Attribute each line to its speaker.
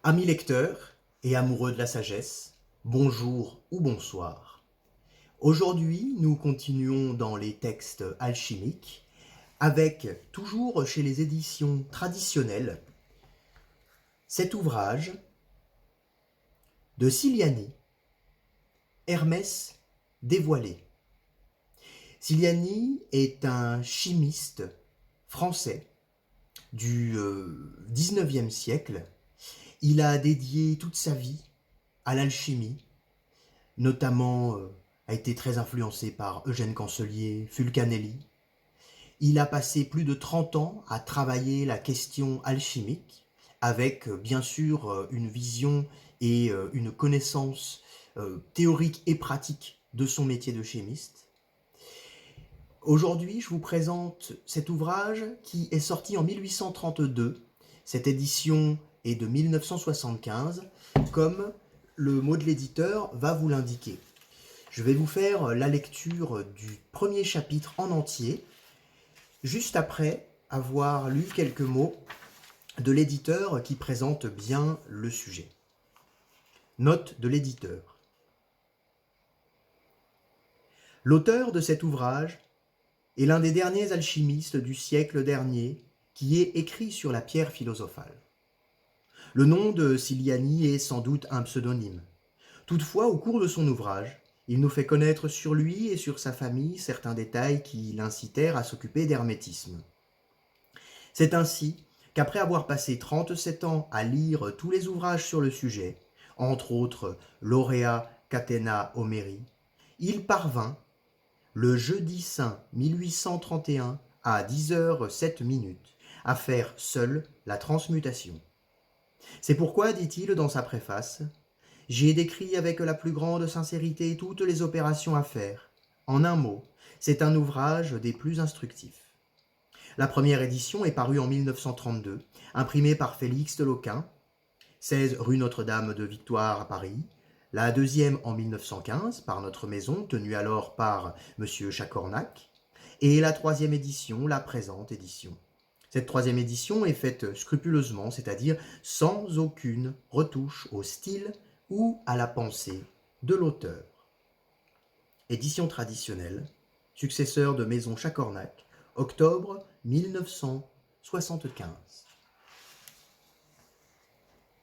Speaker 1: Amis lecteurs et amoureux de la sagesse, bonjour ou bonsoir. Aujourd'hui, nous continuons dans les textes alchimiques avec, toujours chez les éditions traditionnelles, cet ouvrage de Ciliani, Hermès dévoilé. Ciliani est un chimiste français du XIXe siècle. Il a dédié toute sa vie à l'alchimie, notamment a été très influencé par Eugène Cancelier, Fulcanelli. Il a passé plus de 30 ans à travailler la question alchimique, avec bien sûr une vision et une connaissance théorique et pratique de son métier de chimiste. Aujourd'hui, je vous présente cet ouvrage qui est sorti en 1832. Cette édition est de 1975, comme le mot de l'éditeur va vous l'indiquer. Je vais vous faire la lecture du premier chapitre en entier, juste après avoir lu quelques mots de l'éditeur qui présente bien le sujet. Note de l'éditeur. L'auteur de cet ouvrage est l'un des derniers alchimistes du siècle dernier qui ait écrit sur la pierre philosophale. Le nom de Ciliani est sans doute un pseudonyme. Toutefois, au cours de son ouvrage, il nous fait connaître sur lui et sur sa famille certains détails qui l'incitèrent à s'occuper d'hermétisme. C'est ainsi qu'après avoir passé 37 ans à lire tous les ouvrages sur le sujet, entre autres l'Aurea Catena Homeri, il parvint, le jeudi saint 1831 à 10h07, à faire seul la transmutation. C'est pourquoi, dit-il dans sa préface, « J'ai décrit avec la plus grande sincérité toutes les opérations à faire. En un mot, c'est un ouvrage des plus instructifs. » La première édition est parue en 1932, imprimée par Félix de Loquin, 16 rue Notre-Dame de Victoire à Paris. La deuxième en 1915 par Notre Maison, tenue alors par M. Chacornac. Et la troisième édition, la présente édition. Cette troisième édition est faite scrupuleusement, c'est-à-dire sans aucune retouche au style ou à la pensée de l'auteur. Édition traditionnelle, successeur de Maison Chacornac, octobre 1975.